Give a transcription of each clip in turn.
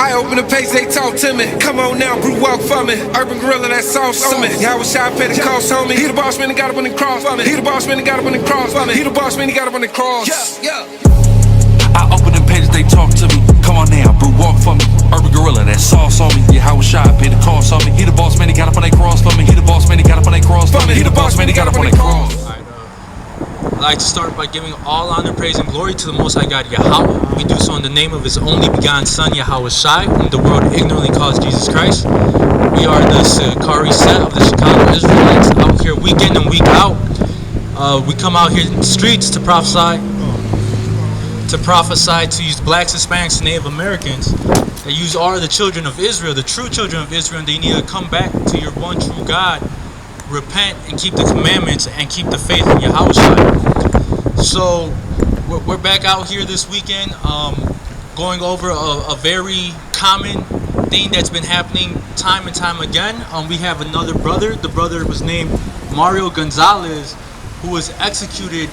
I open the page, they talk to me. Come on now, brew walk for me. Urban gorilla, that sauce on me. Yeah, I was shy, pay the cost on me. He the boss man, he got up on the cross for me. He the boss man, he got up on the cross for me. He the boss man, he got up on the cross. Yeah. I open the pages, they talk to me. Come on now, brew walk for me. Urban gorilla, that sauce on me. Yeah, I was shy, pay the cost on me. He the boss man, he got up on that cross for me. He the boss man, he got up on that cross for me. He the boss man, he got up on that cross. I'd like to start by giving all honor, praise, and glory to the Most High God, Yahweh. We do so in the name of His only begotten Son, Yahweh Shai, whom the world ignorantly calls Jesus Christ. We are the SICARRI set of the Chicago Israelites, out here week in and week out. We come out here in the streets to prophesy, to use blacks, Hispanics, and Native Americans. That you are the children of Israel, the true children of Israel, and they need to come back to your one true God, repent, and keep the commandments, and keep the faith in Yahweh. So we're back out here this weekend, going over a very common thing that's been happening time and time again. We have another brother. The brother was named Mario Gonzalez, who was executed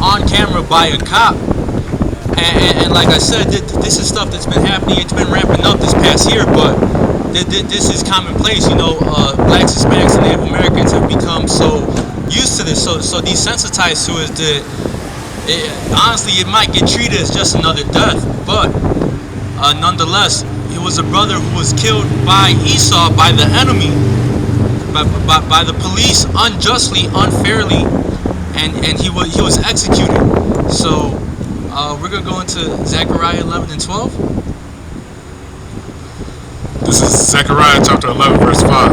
on camera by a cop. And like I said, this is stuff that's been happening. It's been ramping up this past year, but this is commonplace. You know, blacks, Hispanics, and Native Americans have become so used to this, so desensitized to it that honestly it might get treated as just another death. But nonetheless, it was a brother who was killed by Esau, by the enemy, by the police, unjustly, unfairly, and he was executed. So we're gonna go into Zechariah 11 and 12. This is Zechariah chapter 11 verse 5.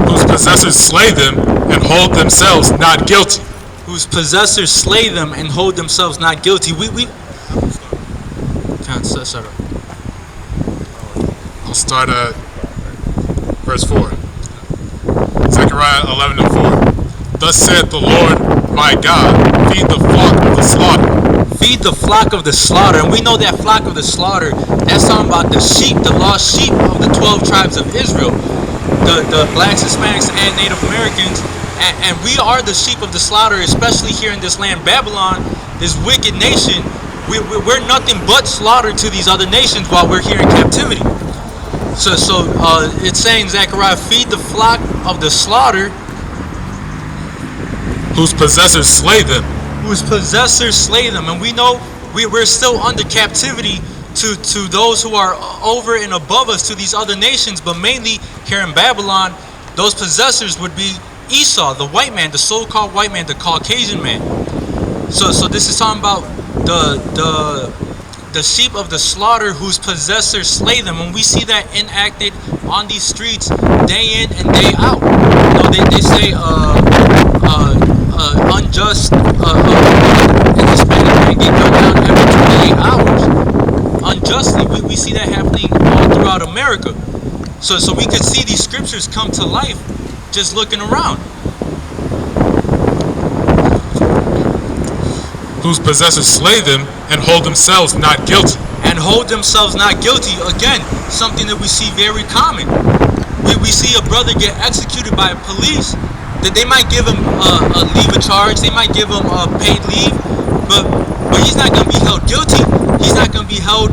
Whose possessors slay them and hold themselves not guilty. Whose possessors slay them and hold themselves not guilty. I'll start at verse 4. Zechariah 11 and 4. Thus saith the Lord my God, feed the flock of the slaughter. Feed the flock of the slaughter. And we know that flock of the slaughter, that's talking about the sheep, the lost sheep of the 12 tribes of Israel. The blacks, Hispanics, and Native Americans. And we are the sheep of the slaughter, especially here in this land, Babylon, this wicked nation. We're nothing but slaughter to these other nations while we're here in captivity. So it's saying, Zechariah, feed the flock of the slaughter. Whose possessors slay them. Whose possessors slay them. And we know we're still under captivity to those who are over and above us, to these other nations, but mainly here in Babylon, those possessors would be Esau, the white man, the so-called white man, the Caucasian man. So this is talking about the sheep of the slaughter whose possessors slay them. And we see that enacted on these streets day in and day out. You know, they say unjust and Hispanic man get gunned down every 28 hours. Unjustly, we see that happening all throughout America. So we could see these scriptures come to life just looking around. Whose possessors slay them and hold themselves not guilty. And hold themselves not guilty. Again, something that we see very common. We see a brother get executed by police, that they might give him a leave of charge, they might give him a paid leave, but he's not going to be held guilty. He's not going to be held,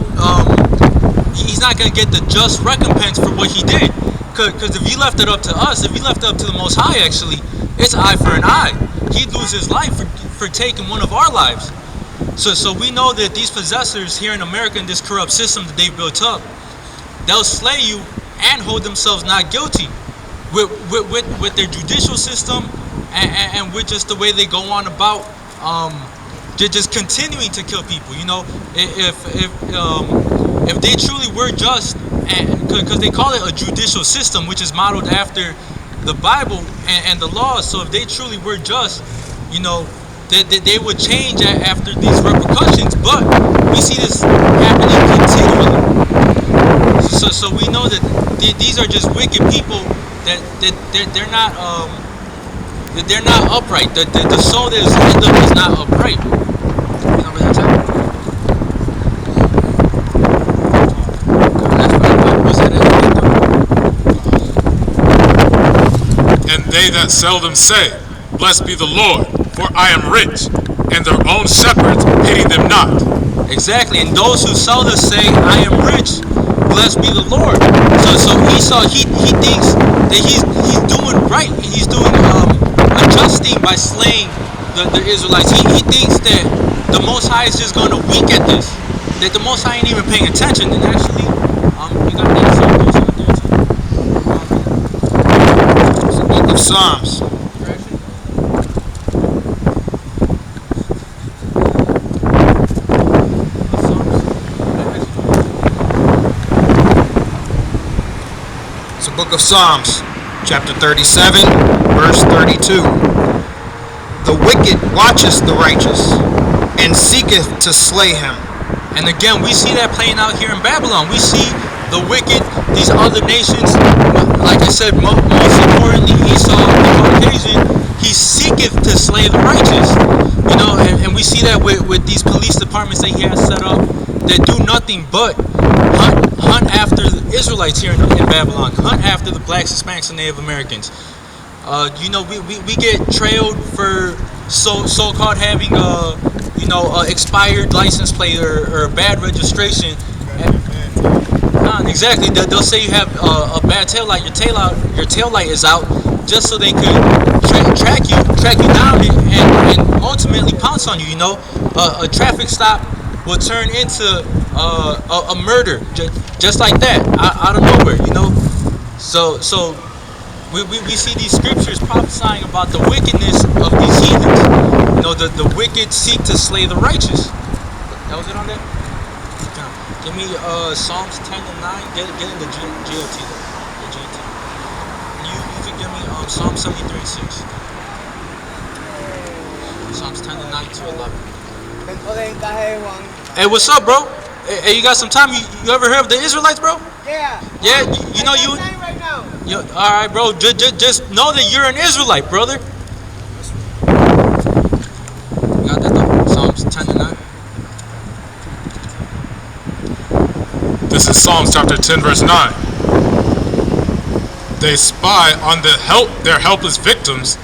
he's not going to get the just recompense for what he did. Because if he left it up to us, if he left it up to the Most High, actually, it's eye for an eye. He'd lose his life for taking one of our lives. So we know that these possessors here in America, in this corrupt system that they've built up, they'll slay you and hold themselves not guilty with their judicial system and with just the way they go on about just continuing to kill people. You know, if they truly were just, because they call it a judicial system, which is modeled after the Bible and the laws. So if they truly were just, you know, they would change after these repercussions. But we see this happening continually. So we know that these are just wicked people. That they're not that they're not upright. The soul that is in them is not upright. And they that sell them say, Blessed be the Lord, for I am rich, and their own shepherds pity them not. Exactly, and those who sell this say, "I am rich, blessed be the Lord." So Esau, he thinks that he's doing right. He's doing adjusting by slaying the Israelites. He thinks that the Most High is just going to wink at this. That the Most High ain't even paying attention. And actually, you got that song there too. It's the book of Psalms. It's the book of Psalms, chapter 37, verse 32. The wicked watcheth the righteous, and seeketh to slay him. And again, we see that playing out here in Babylon. We see the wicked, these other nations, like I said, most importantly, Esau, the Caucasian, he seeketh to slay the righteous. You know, and we see that with these police departments that he has set up that do nothing but hunt after the Israelites here in Babylon, hunt after the blacks, Hispanics, and Native Americans. You know, we get trailed for so-called having expired license plate or bad registration. Exactly. They'll say you have a bad tail light. Your tail light is out, just so they could track you down and ultimately pounce on you. You know, a traffic stop will turn into a murder just like that out of nowhere. You know, so. We see these scriptures prophesying about the wickedness of these heathens. You know, the wicked seek to slay the righteous. That was it on that? Give me Psalms 10 and 9. Get in the GLT though. The GLT. You can give me Psalm 73 and 6. Psalms 10 and 9 to 11. Hey, what's up, bro? Hey, you got some time? You ever heard of the Israelites, bro? Yeah. Yeah, you know you. Right now. All right, bro. Just know that you're an Israelite, brother. You got that though? Psalms 10 and 9. This is Psalms chapter 10, verse 9. They spy on their helpless victims.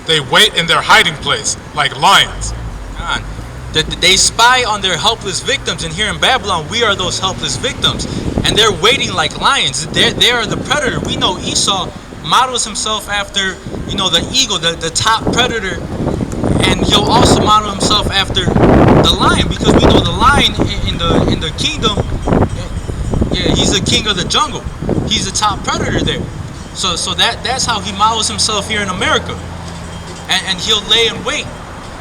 They wait in their hiding place like lions. God. They spy on their helpless victims, and here in Babylon, we are those helpless victims, and they're waiting like lions. They are the predator. We know Esau models himself after, you know, the eagle, the top predator, and he'll also model himself after the lion, because we know the lion in the kingdom, yeah, he's the king of the jungle. He's the top predator there. So that's how he models himself here in America, and he'll lay in wait.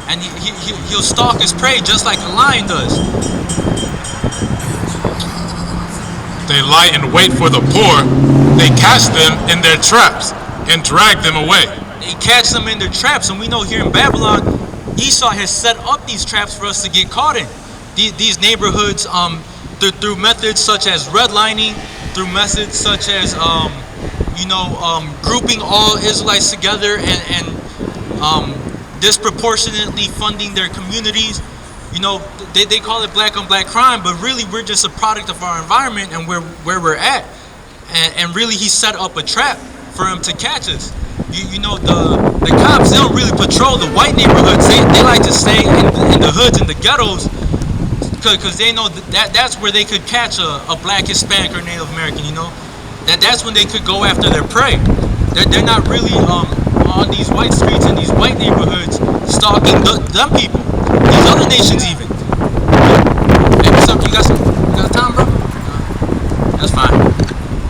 And he'll stalk his prey just like a lion does. They lie in wait for the poor. They catch them in their traps and drag them away. They catch them in their traps, and we know here in Babylon, Esau has set up these traps for us to get caught in. These neighborhoods, through methods such as redlining, through methods such as grouping all Israelites together and disproportionately funding their communities. You know, they call it black on black crime, but really we're just a product of our environment and where we're at. And really he set up a trap for him to catch us. You know, the cops, they don't really patrol the white neighborhoods. They like to stay in the hoods and the ghettos, because they know that's where they could catch a black, Hispanic, or Native American. You know, that's when they could go after their prey. They're not really on these white streets and these white neighborhoods stalking them people, these other nations even. Hey, what's up? You got time, bro? That's fine.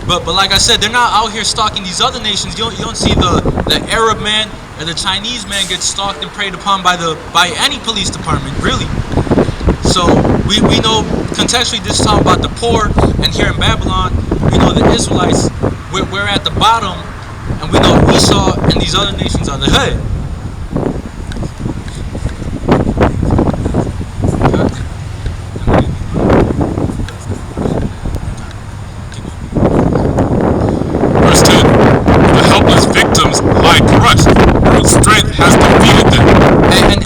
But like I said, they're not out here stalking these other nations. You don't see the Arab man or the Chinese man get stalked and preyed upon by any police department, really. So we know contextually this is talking about the poor, and here in Babylon, we know the Israelites, we're at the bottom. And we know Esau and these other nations are the head. Verse 10. The helpless victims lie crushed. Brute strength has defeated them.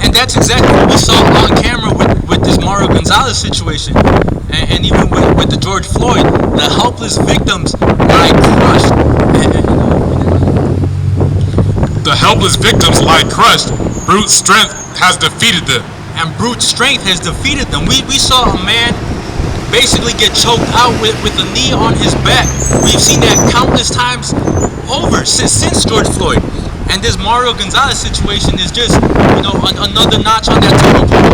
And that's exactly what we saw on camera with this Mario Gonzalez situation. And even with the George Floyd. The helpless victims lie crushed. The helpless victims lie crushed. Brute strength has defeated them. and brute strength has defeated them. We saw a man basically get choked out with a knee on his back. We've seen that countless times over since George Floyd. And this Mario Gonzalez situation is just, you know, another notch on that totem pole.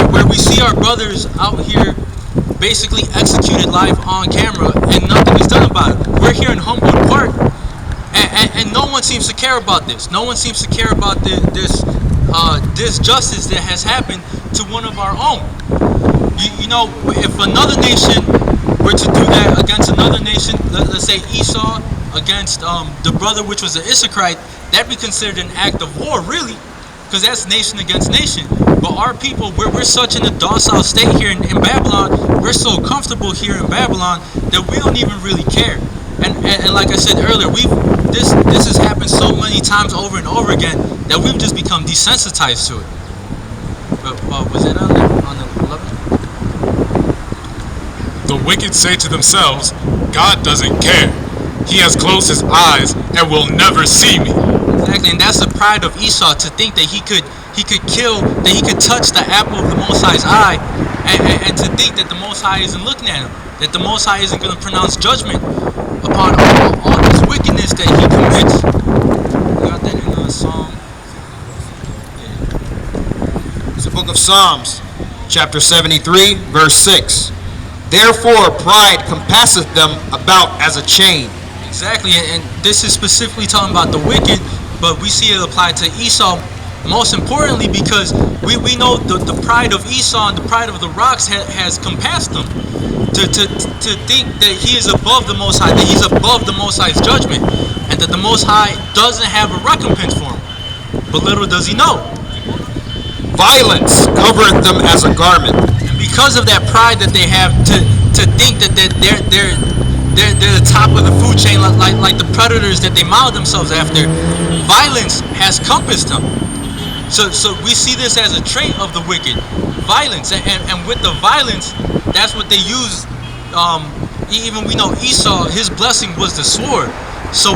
Where we see our brothers out here basically executed live on camera and nothing is done about it. We're here in Humblodt Park, and no one seems to care about this. No one seems to care about this justice that has happened to one of our own. You know, if another nation were to do that against another nation, let's say Esau against the brother which was an ISRAELITE, that'd be considered an act of war, really, because that's nation against nation. But our people, we're such in a docile state here in Babylon, we're so comfortable here in Babylon that we don't even really care. And like I said earlier, this has happened so many times over and over again that we've just become desensitized to it. But was it on the 11th? The wicked say to themselves, God doesn't care. He has closed his eyes and will never see me. Exactly, and that's the pride of Esau, to think that he could kill, that he could touch the apple of the Most High's eye, and to think that the Most High isn't looking at him, that the Most High isn't going to pronounce judgment upon all this wickedness that he commits. We got that in Psalm. Yeah. It's the book of Psalms, chapter 73, verse 6. Therefore pride compasseth them about as a chain. Exactly, and this is specifically talking about the wicked, but we see it applied to Esau most importantly because we know the pride of Esau and the pride of the rocks has compassed them to think that he is above the Most High, that he's above the Most High's judgment, and that the Most High doesn't have a recompense for him. But little does he know, violence covereth them as a garment. And because of that pride that they have to think that they're the top of the food chain, like the predators that they model themselves after, violence has compassed them. So we see this as a trait of the wicked, violence, and with the violence, that's what they use. Even we know Esau, his blessing was the sword. So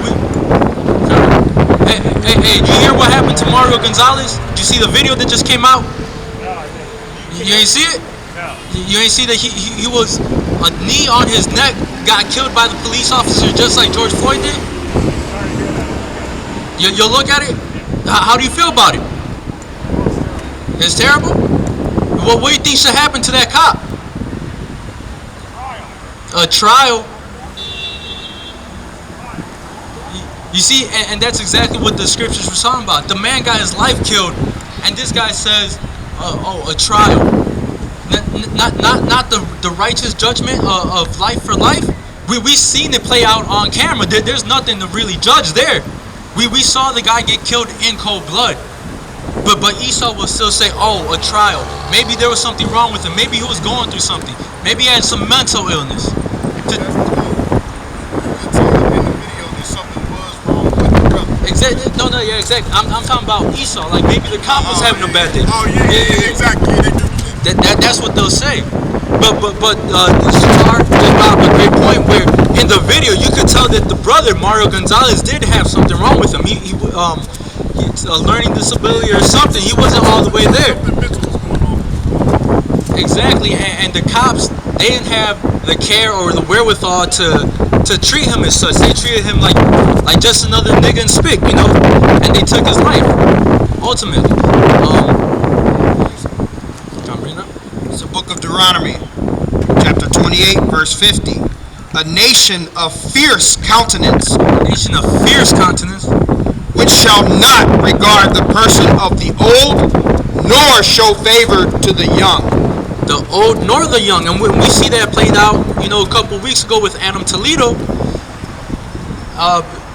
hey, did you hear what happened to Mario Gonzalez? Did you see the video that just came out? You ain't see it? You ain't see that he was a knee on his neck, got killed by the police officer just like George Floyd did? You'll look at it? How do you feel about it? It's terrible? What do you think should happen to that cop? A trial. You see, and that's exactly what the scriptures were talking about. The man got his life killed, and this guy says, a trial. Not the righteous judgment of life for life. We've seen it play out on camera. There's nothing to really judge there. We saw the guy get killed in cold blood. But Esau will still say, oh, a trial. Maybe there was something wrong with him. Maybe he was going through something. Maybe he had some mental illness. Exactly. No, yeah, exactly. I'm talking about Esau. Like maybe the cop was having a bad day. Oh yeah, exactly. That's what they'll say. But Shar brought up a great point where in the video you could tell that the brother Mario Gonzalez did have something wrong with him. He's a learning disability or something. He wasn't all the way there. Exactly, and the cops, they didn't have the care or the wherewithal to treat him as such. They treated him like just another nigga in spick, you know, and they took his life ultimately. It's the book of Deuteronomy, chapter 28, verse 50. A nation of fierce countenance. A nation of fierce countenance. Which shall not regard the person of the old, nor show favor to the young. The old nor the young. And when we see that played out, you know, a couple of weeks ago with Adam Toledo,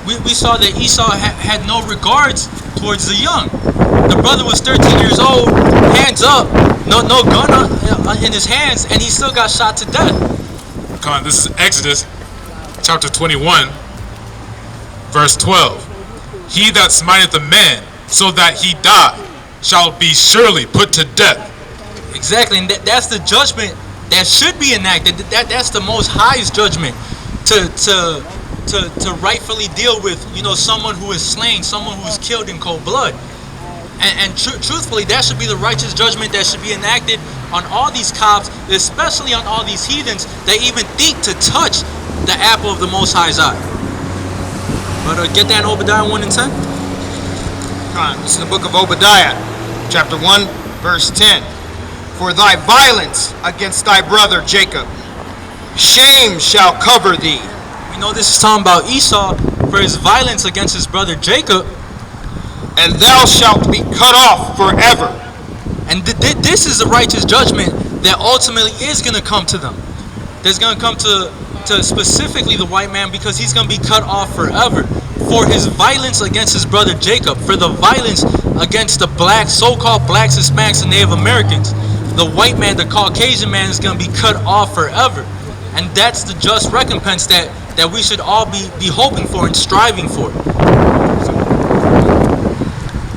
we saw that Esau had no regards towards the young. The brother was 13 years old, hands up, no gun in his hands, and he still got shot to death. Come on, this is Exodus, chapter 21, verse 12. He that smiteth a man so that he die shall be surely put to death. Exactly, and that's the judgment that should be enacted. That's the Most High's judgment to rightfully deal with, you know, someone who is slain, someone who is killed in cold blood. And truthfully, that should be the righteous judgment that should be enacted on all these cops, especially on all these heathens that even think to touch the apple of the Most High's eye. But get that in Obadiah 1 and 10. This is the book of Obadiah, chapter 1, verse 10. For thy violence against thy brother Jacob, shame shall cover thee. We know this is talking about Esau for his violence against his brother Jacob. And thou shalt be cut off forever. And this is the righteous judgment that ultimately is going to come to them. That's going to come to specifically the white man, because he's going to be cut off forever for his violence against his brother Jacob, for the violence against the blacks, so-called blacks, Hispanics, and Native Americans. The white man, the Caucasian man, is going to be cut off forever. And that's the just recompense that we should all be hoping for and striving for.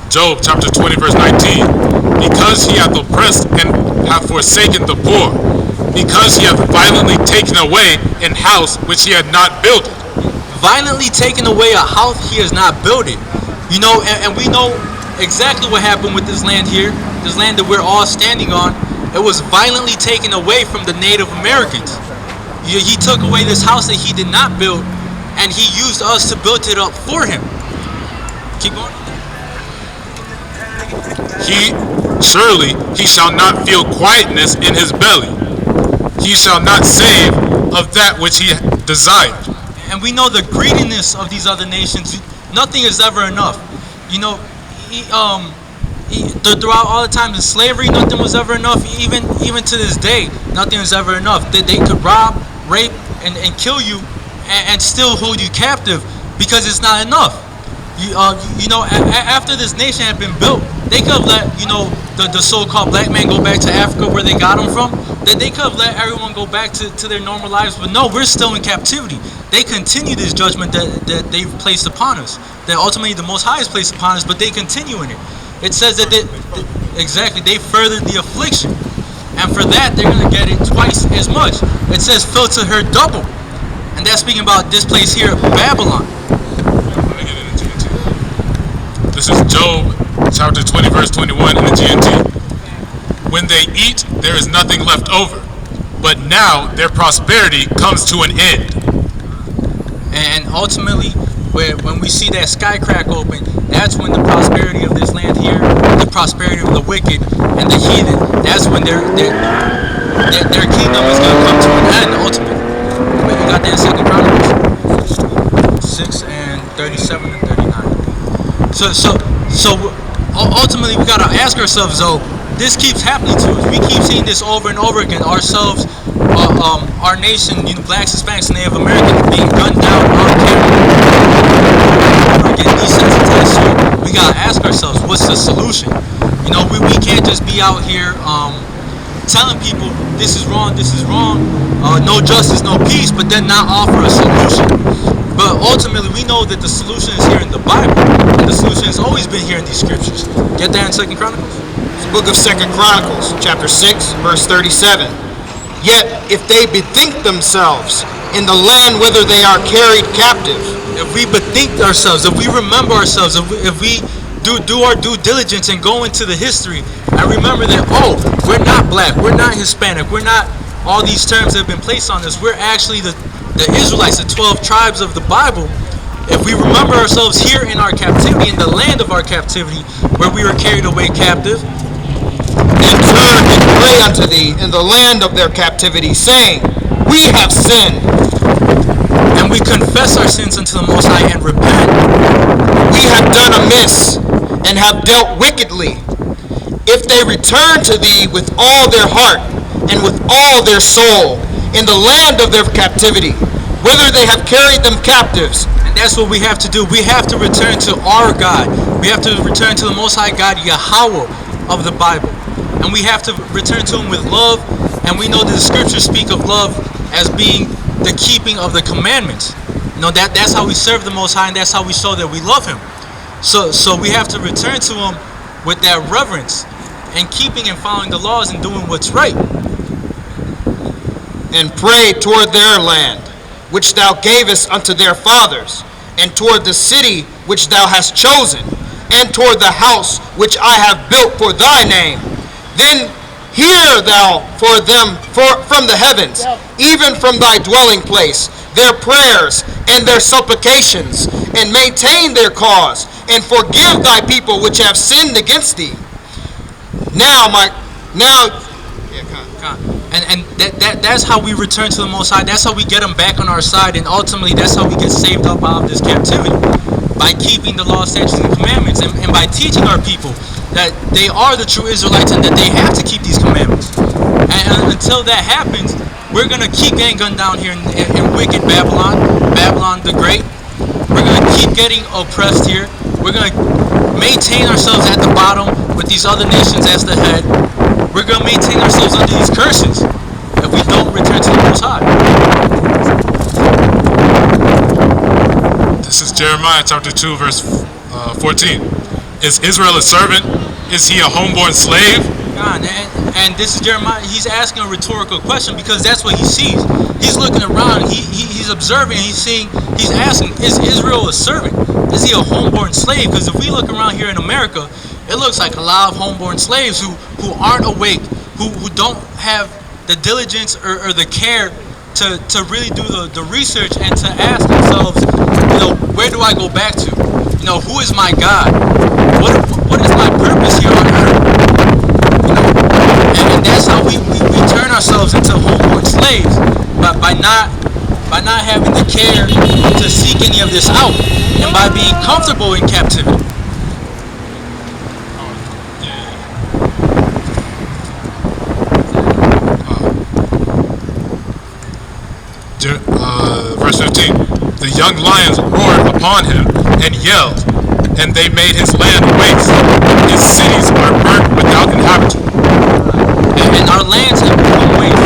Job chapter 20 verse 19. Because he hath oppressed and hath forsaken the poor, because he hath violently taken away an house which he had not built. Violently taken away a house he has not built it. You know, and we know exactly what happened with this land here, this land that we're all standing on. It was violently taken away from the Native Americans. He took away this house that he did not build, and he used us to build it up for him. Keep going. Surely he shall not feel quietness in his belly. He shall not save of that which he desired. And we know the greediness of these other nations. Nothing is ever enough. You know, throughout all the times of slavery, nothing was ever enough. Even to this day, nothing is ever enough. They could rob, rape, and kill you, and still hold you captive because it's not enough. You know, after this nation had been built, they could have let, you know, the so-called black man go back to Africa where they got him from. They could have let everyone go back to their normal lives, but no, we're still in captivity. They continue this judgment that they've placed upon us, that ultimately the Most High has placed upon us, but they continue in it. It says that they furthered the affliction, and for that they're going to get it twice as much. It says fill to her double, and that's speaking about this place here, Babylon. This is Job chapter 20 verse 21 in the GNT. When they eat, there is nothing left over, but now their prosperity comes to an end. And ultimately, when we see that sky crack open, that's when the prosperity of this land here, the prosperity of the wicked and the heathen, that's when their kingdom is going to come to an end ultimately. But you got that in 2 Chronicles 6 and 37 and 39. So ultimately, we gotta ask ourselves, though, this keeps happening to us. We keep seeing this over and over again. Ourselves, our nation, you know, blacks, Hispanics, and Native Americans being gunned down on camera. We're getting desensitized to it. We gotta ask ourselves, what's the solution? You know, we can't just be out here telling people this is wrong, no justice, no peace, but then not offer a solution. But ultimately, we know that the solution is here in the Bible, and the solution has always been here in these scriptures. Get that in 2 Chronicles? It's the book of 2 Chronicles, chapter 6, verse 37. Yet, if they bethink themselves in the land whither they are carried captive. If we bethink ourselves, if we remember ourselves, if we do our due diligence and go into the history and remember that, oh, we're not black, we're not Hispanic, we're not all these terms that have been placed on us, we're actually the Israelites, the 12 tribes of the Bible. If we remember ourselves here in our captivity, in the land of our captivity, where we were carried away captive, and turn and pray unto thee in the land of their captivity, saying, we have sinned. And we confess our sins unto the Most High and repent. We have done amiss and have dealt wickedly. If they return to thee with all their heart and with all their soul in the land of their captivity, whither they have carried them captives. And that's what we have to do. We have to return to our God. We have to return to the Most High God, Yahweh of the Bible. And we have to return to Him with love. And we know that the scriptures speak of love as being the keeping of the commandments. You know, that's how we serve the Most High, and that's how we show that we love Him. So we have to return to Him with that reverence and keeping and following the laws and doing what's right. And pray toward their land, which thou gavest unto their fathers, and toward the city which thou hast chosen, and toward the house which I have built for thy name. Then hear thou for them from the heavens, even from thy dwelling place, their prayers and their supplications, and maintain their cause, and forgive thy people which have sinned against thee. And that's how we return to the Most High. That's how we get them back on our side, and ultimately that's how we get saved up out of this captivity, by keeping the law, statutes, and commandments, and by teaching our people that they are the true Israelites and that they have to keep these commandments. And until that happens, we're going to keep getting gunned down here in wicked Babylon the Great. We're going to keep getting oppressed here. We're going to maintain ourselves at the bottom with these other nations as the head. We're going to maintain ourselves under these curses if we don't return to the Most High. This is Jeremiah chapter 2, verse 14. Is Israel a servant? Is he a homeborn slave? God, and this is Jeremiah. He's asking a rhetorical question because that's what he sees. He's looking around. He's observing. He's asking, is Israel a servant? Is he a homeborn slave? Because if we look around here in America, it looks like a lot of homeborn slaves who aren't awake, who don't have the diligence or the care to really do the research and to ask themselves, where do I go back to? Who is my God? What is my purpose here on earth? And that's how we turn ourselves into homeborn slaves, but by not having the care to seek any of this out, and by being comfortable in captivity. Verse 15. The young lions roared upon him and yelled, and they made his land waste. His cities are burnt without inhabitant. And our lands have become waste.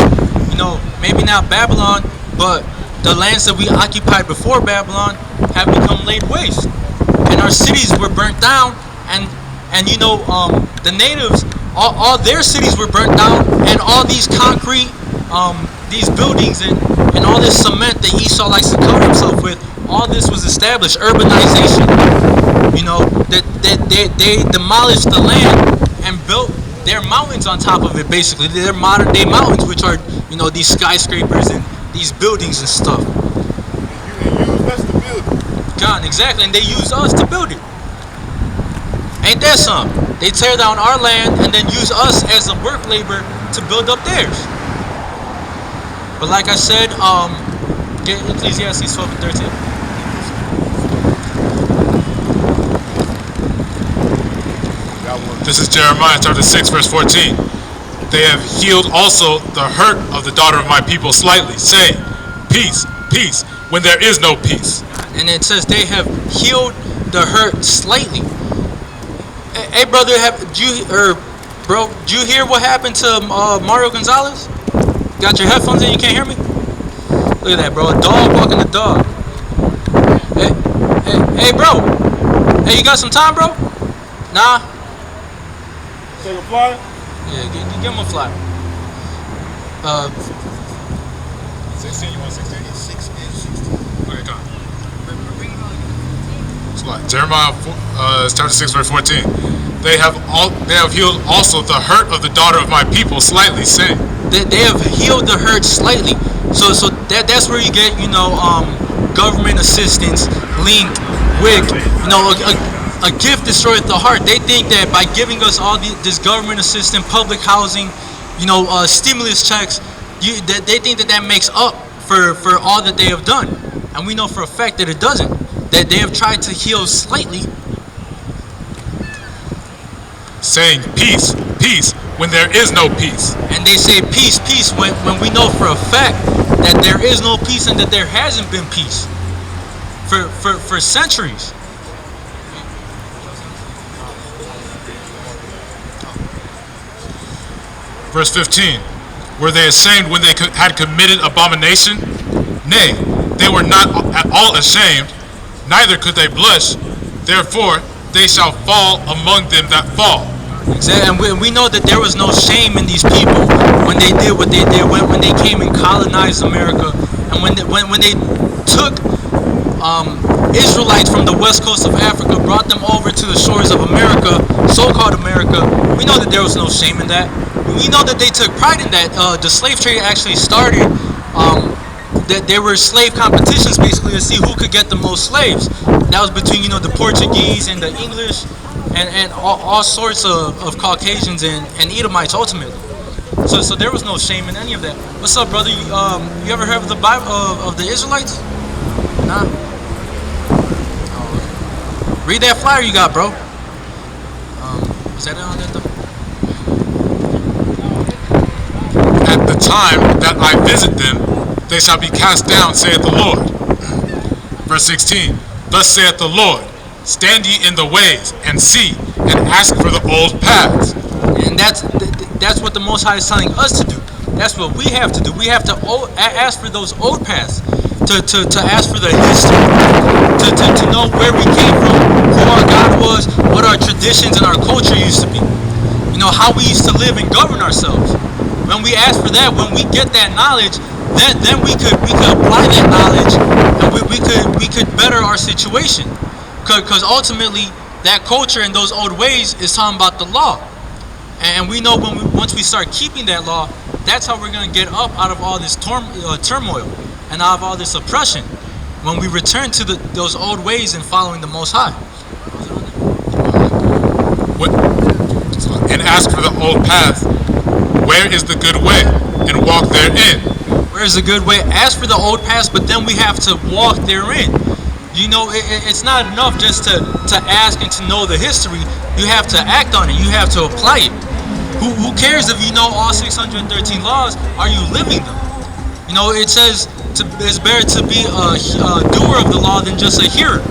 Maybe not Babylon, but the lands that we occupied before Babylon have become laid waste. And our cities were burnt down, and the natives, all their cities were burnt down, and all these concrete, these buildings and all this cement that Esau likes to cover himself with, all this was established. Urbanization. That they demolished the land and built their mountains on top of it. Basically, they're modern day mountains, which are these skyscrapers and these buildings and stuff. And use us to build it. God, exactly, and they use us to build it. Ain't that something? They tear down our land and then use us as a work labor to build up theirs. But like I said, get Ecclesiastes 12 and 13. This is Jeremiah chapter 6, verse 14. They have healed also the hurt of the daughter of my people slightly, saying, peace, peace, when there is no peace. And it says they have healed the hurt slightly. Hey brother, bro, did you hear what happened to Mario Gonzalez? Got your headphones in? You can't hear me? Look at that, bro. A dog walking the dog. Hey, bro. Hey, you got some time, bro? Nah. Take a fly? Yeah, give him a fly. 16, you want 16? 16. Okay, come on. Jeremiah chapter 6, verse 14. They have healed also the hurt of the daughter of my people slightly, saying. They have healed the hurt slightly. So that's where you get, government assistance, link, WIC, a gift destroyeth the heart. They think that by giving us all this government assistance, public housing, stimulus checks, they think that makes up for all that they have done. And we know for a fact that it doesn't. That they have tried to heal slightly. Saying peace, peace, when there is no peace. And they say peace, peace, when we know for a fact that there is no peace and that there hasn't been peace for centuries. Verse 15. Were they ashamed when they had committed abomination? Nay, they were not at all ashamed, neither could they blush. Therefore, they shall fall among them that fall. Exactly, and we know that there was no shame in these people when they did what they did, when they came and colonized America, and when they took Israelites from the west coast of Africa brought them over to the shores of America, so-called America. We know that there was no shame in that. We know that they took pride in that. The slave trade actually started. That there were slave competitions basically to see who could get the most slaves. That was between the Portuguese and the English, and all sorts of Caucasians and Edomites ultimately. So there was no shame in any of that. What's up, brother? You ever heard of the Bible of the Israelites? Nah. Oh, read that flyer you got, bro. Is that it on that though? At the time that I visit them, they shall be cast down, saith the Lord. Verse 16. Thus saith the Lord, stand ye in the ways, and see, and ask for the old paths. And that's what the Most High is telling us to do. That's what we have to do. We have to ask for those old paths, to ask for the history, to know where we came from, who our God was, what our traditions and our culture used to be. How we used to live and govern ourselves. When we ask for that, when we get that knowledge, then we could apply that knowledge, and we could better our situation. Because ultimately, that culture and those old ways is talking about the law. And we know once we start keeping that law, that's how we're going to get up out of all this turmoil and out of all this oppression. When we return to those old ways and following the Most High. And ask for the old path. Where is the good way? And walk therein. Where is the good way? Ask for the old paths, but then we have to walk therein. It's not enough just to ask and to know the history. You have to act on it. You have to apply it. Who cares if you know all 613 laws? Are you living them? It says it's better to be a doer of the law than just a hearer.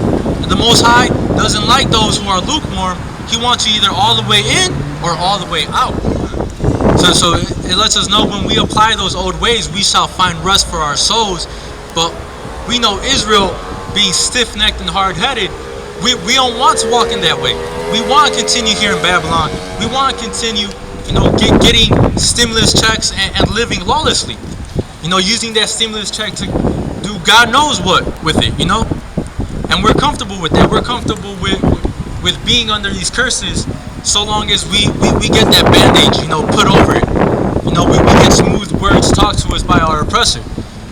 And the Most High doesn't like those who are lukewarm. He wants you either all the way in or all the way out. So it lets us know when we apply those old ways, we shall find rest for our souls. But we know Israel, being stiff-necked and hard-headed, we don't want to walk in that way. We want to continue here in Babylon. We want to continue, getting stimulus checks and living lawlessly. Using that stimulus check to do God knows what with it. And we're comfortable with that. We're comfortable with being under these curses, so long as we get that bandage, put over it. We get smooth words talked to us by our oppressor,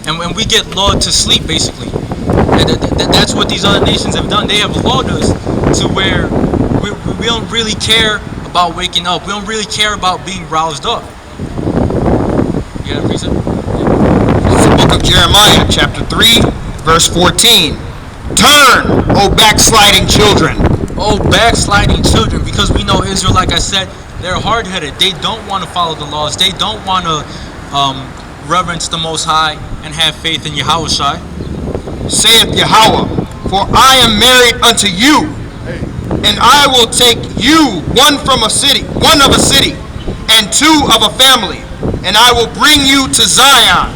and when we get lulled to sleep, basically. And that's what these other nations have done. They have lulled us to where we don't really care about waking up. We don't really care about being roused up. You got a precept? It's the book of Jeremiah, chapter 3, verse 14. Turn, O backsliding children. Oh, backsliding children, because we know Israel, like I said, they're hard-headed. They don't want to follow the laws. They don't want to reverence the Most High and have faith in Yahushua. Saith Yahweh, for I am married unto you, and I will take you one of a city, and two of a family, and I will bring you to Zion.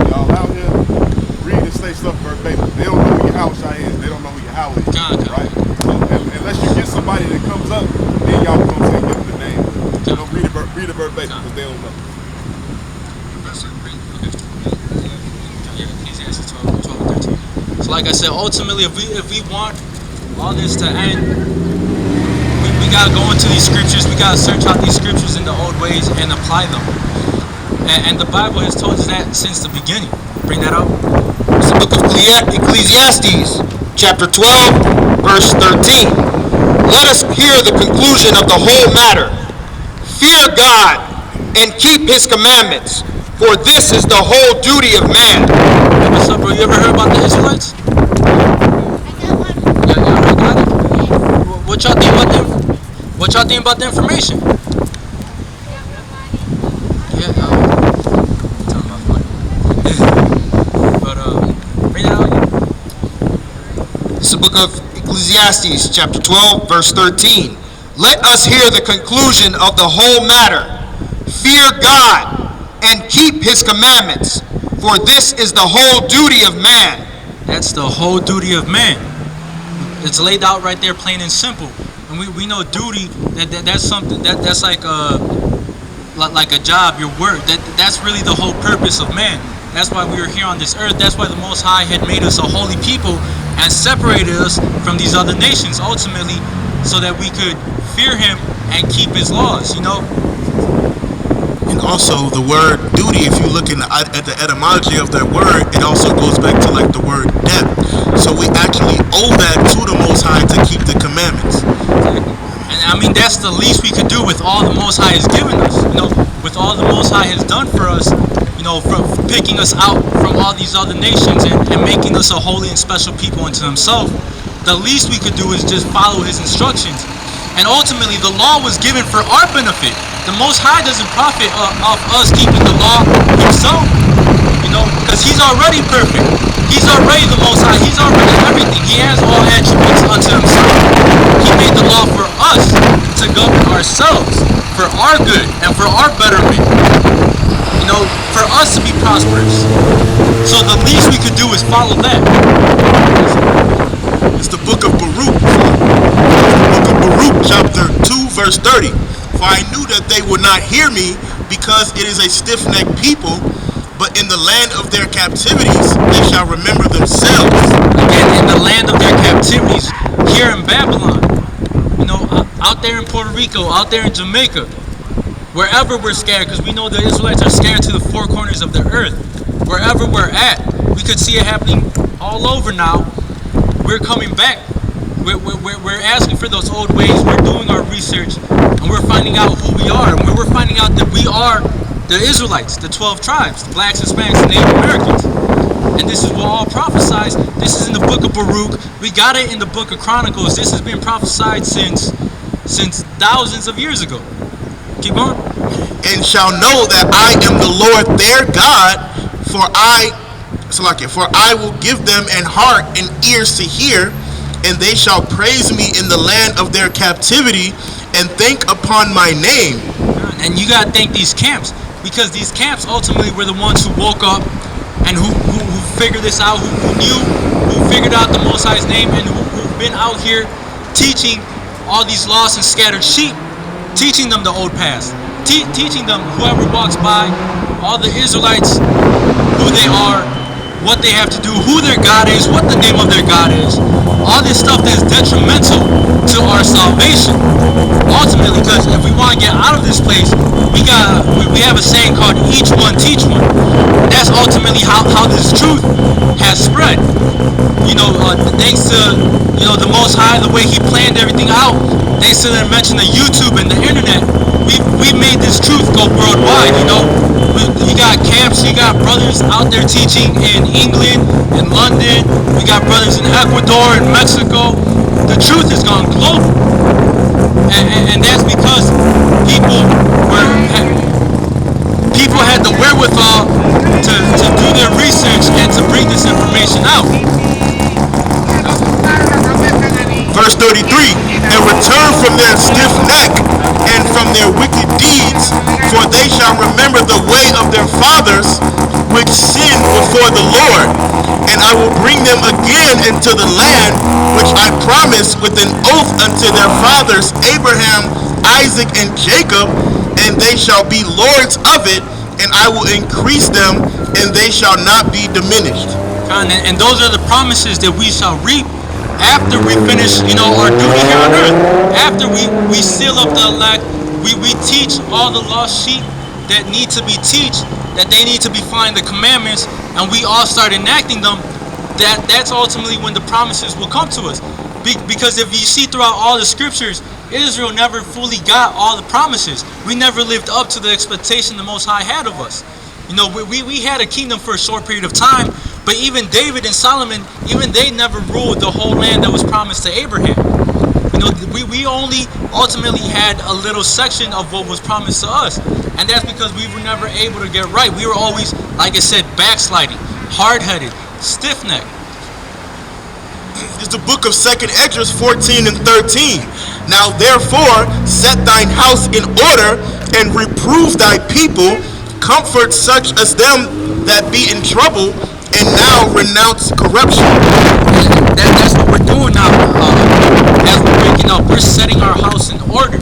Y'all out here read and say stuff verbatim. They don't know who Yahushua is. They don't know who Yahweh is. Right? So unless you get somebody that comes up, then y'all gonna say give them the name. So don't read it verbatim because they don't know. So like I said, ultimately, if we want all this to end, we gotta go into these scriptures. We gotta search out these scriptures in the old ways and apply them. And the Bible has told us that since the beginning. Bring that out. It's the book of Ecclesiastes, chapter 12, verse 13. Let us hear the conclusion of the whole matter. Fear God and keep his commandments, for this is the whole duty of man. What's up, bro? You ever heard about the Israelites? Y'all got it? What y'all think about them? What y'all think about the information? Yeah, talking about fun. But bring that out. It's the book of Ecclesiastes, chapter 12, verse 13. Let us hear the conclusion of the whole matter. Fear God and keep his commandments, for this is the whole duty of man. That's the whole duty of man. It's laid out right there, plain and simple. And we know duty, that's something that's like a job, your work. That's really the whole purpose of man. That's why we were here on this earth. That's why the Most High had made us a holy people and separated us from these other nations, ultimately, so that we could fear Him and keep His laws, you know? And also the word duty, if you look at the etymology of that word, it also goes back to like the word debt. So we actually owe that to the Most High to keep the commandments. And I mean, that's the least we could do with all the Most High has given us, you know, with all the Most High has done for us, you know, from picking us out from all these other nations and making us a holy and special people unto Himself. The least we could do is just follow His instructions. And ultimately, the law was given for our benefit. The Most High doesn't profit off us keeping the law Himself, you know, because He's already perfect. He's already the Most High. He's already everything. He has all attributes unto Himself. He made the law for us to govern ourselves, for our good and for our betterment, you know, for us to be prosperous. So the least we could do is follow that. It's the book of Baruch. The book of Baruch, chapter 2, verse 30. For I knew that they would not hear me, because it is a stiff-necked people, but in the land of their captivities they shall remember themselves. Again, in the land of their captivities, here in Babylon, you know, out there in Puerto Rico, out there in Jamaica, wherever we're scared, because we know the Israelites are scared to the four corners of the earth. Wherever we're at, we could see it happening all over now. We're coming back. We're asking for those old ways. We're doing our research, and we're finding out who we are. And we're finding out that we are the Israelites, the 12 tribes, the blacks, Hispanics, and Native Americans. And this is what all prophesied. This is in the book of Baruch. We got it in the book of Chronicles. This has been prophesied since thousands of years ago. Keep going. And shall know that I am the Lord their God, for I will give them an heart and ears to hear, and they shall praise me in the land of their captivity, and think upon my name. And you gotta thank these camps, because these camps ultimately were the ones who woke up and who figured this out, who figured out the Most High's name, and who've been out here teaching all these lost and scattered sheep, teaching them the old past, teaching them, whoever walks by, all the Israelites, who they are, what they have to do, who their God is, what the name of their God is. All this stuff that's detrimental to our salvation. Ultimately, because if we want to get out of this place, we have a saying called each one teach one. That's ultimately how this truth has spread. You know, thanks to, you know, the Most High, the way He planned everything out, thanks to the invention of YouTube and the internet, we made this truth go worldwide, you know. You got camps, you got brothers out there teaching in England, in London, we got brothers in Ecuador, in Mexico. The truth has gone global. And that's because people had the wherewithal to do their research and to bring this information out. Verse 33, and return from their stiff neck and from their wicked deeds, for they shall remember the way of their fathers, which sinned before the Lord. And I will bring them again into the land which I promised with an oath unto their fathers, Abraham, Isaac, and Jacob, and they shall be lords of it, and I will increase them, and they shall not be diminished. And those are the promises that we shall reap after we finish, you know, our duty here on earth. After we seal up the elect, we teach all the lost sheep that need to be taught, that they need to be following the commandments, and we all start enacting them. That's ultimately when the promises will come to us. Because if you see throughout all the scriptures, Israel never fully got all the promises. We never lived up to the expectation the Most High had of us. You know, we had a kingdom for a short period of time, but even David and Solomon, even they never ruled the whole land that was promised to Abraham. You know, we only ultimately had a little section of what was promised to us, and that's because we were never able to get right. We were always, like I said, backsliding, hard-headed, stiff-necked. It's the book of 2 Esdras 14 and 13. Now therefore set thine house in order, and reprove thy people, comfort such as them that be in trouble, and now renounce corruption. That's what we're doing now. As we're waking up, we're setting our house in order.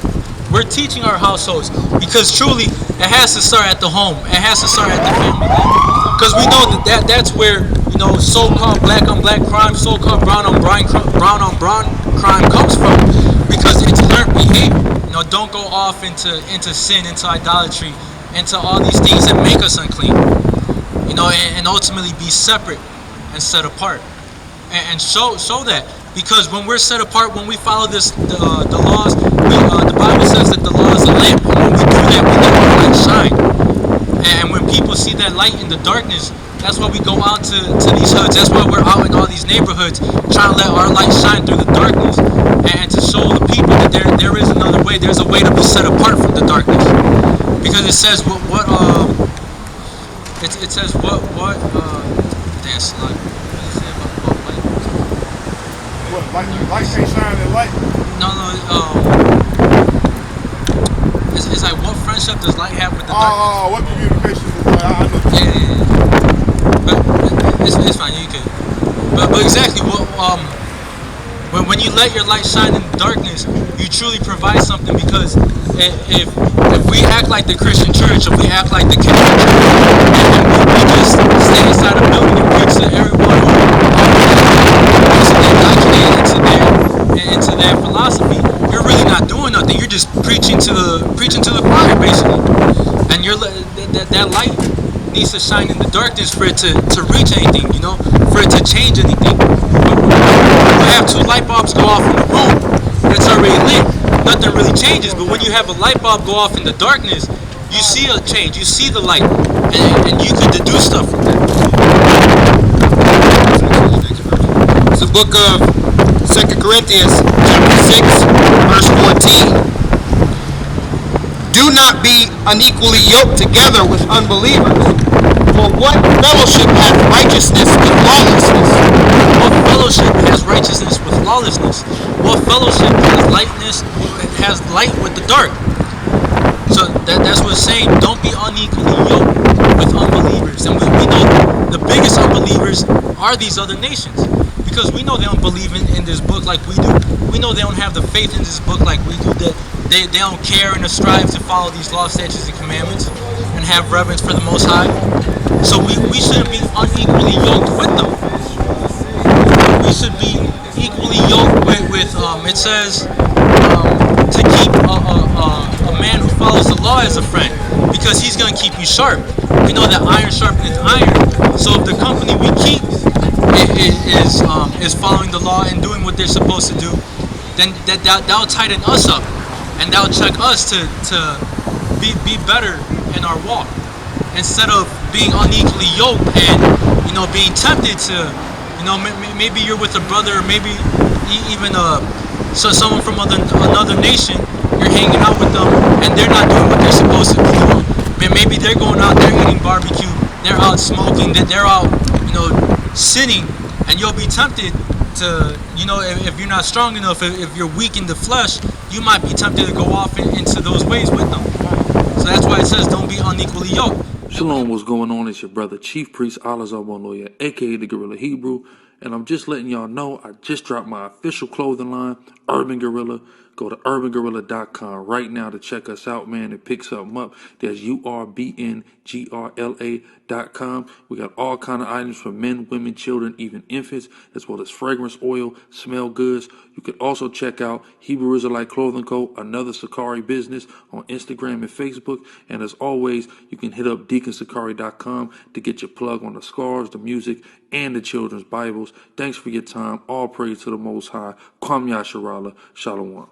we're teaching our households, because truly it has to start at the home. It has to start at the family, because we know that's where, you know, so-called black on black crime, so-called brown on brown crime comes from, because it's learned behavior. You know, don't go off into sin, into idolatry, into all these things that make us unclean. You know, and ultimately be separate and set apart, and show that. Because when we're set apart, when we follow the laws, the Bible says that the law is a lamp. And when we do that, we let our light shine. And when people see that light in the darkness, that's why we go out to these hoods. That's why we're out in all these neighborhoods, trying to let our light shine through the darkness, and to show the people that there is another way. There's a way to be set apart from the darkness. Because it says it says damn slug. What, light can't shine in light? No, it's like, what friendship does light have with the darkness? Oh, what communication is light? I know. Yeah. But it's fine, you can. But exactly, when you let your light shine in the darkness, you truly provide something. Because if we act like the Christian church, if we act like the Catholic church, and we just stay inside a building and preach to everyone who is indoctrinated into their philosophy, you're really not doing nothing. You're just preaching to the choir, basically. And that light needs to shine in the darkness for it to reach anything, you know, for it to change anything. When you have two light bulbs go off in the room, it's already lit. Nothing really changes. But when you have a light bulb go off in the darkness, you see a change. You see the light, and you can deduce stuff from that. It's the book of 2 Corinthians, chapter 6, verse 14. Do not be unequally yoked together with unbelievers. For what fellowship hath righteousness with lawlessness? What fellowship has righteousness with lawlessness? What fellowship has light with the dark? So that's what it's saying. Don't be unequally yoked with unbelievers. And we know the biggest unbelievers are these other nations. Because we know they don't believe in this book like we do. We know they don't have the faith in this book like we do. That they don't care and strive to follow these laws, statutes, and commandments, and have reverence for the Most High. So we shouldn't be unequally yoked with them. We should be equally yoked with it says to keep a man who follows the law as a friend, because he's going to keep you sharp. We know that iron sharpeneth iron. So if the company we keep is following the law and doing what they're supposed to do, then that'll tighten us up, and that'll check us to be better in our walk, instead of being unequally yoked and, you know, being tempted to, you know, maybe you're with a brother, or maybe even someone from another nation. You're hanging out with them, and they're not doing what they're supposed to be doing. Maybe they're going out there eating barbecue, they're out smoking, they're out, you know, sinning, and you'll be tempted to, you know, if you're not strong enough, if you're weak in the flesh, you might be tempted to go off into those ways with them. So that's why it says don't be unequally yoked. Shalom, what's going on? It's your brother Chief Priest Alazar Lawyer, aka the Gorilla Hebrew, and I'm just letting y'all know I just dropped my official clothing line, Urban Gorilla. Go to urbangorilla.com right now to check us out, man, and pick something up. There's URBNGRLA.com. We got all kind of items for men, women, children, even infants, as well as fragrance oil, smell goods. You can also check out Hebrew Israelite Clothing Co., another SICARRI business, on Instagram and Facebook. And as always, you can hit up DeaconSICARRI.com to get your plug on the scarves, the music, and the children's Bibles. Thanks for your time. All praise to the Most High. Kwam Yasharala. Shalom.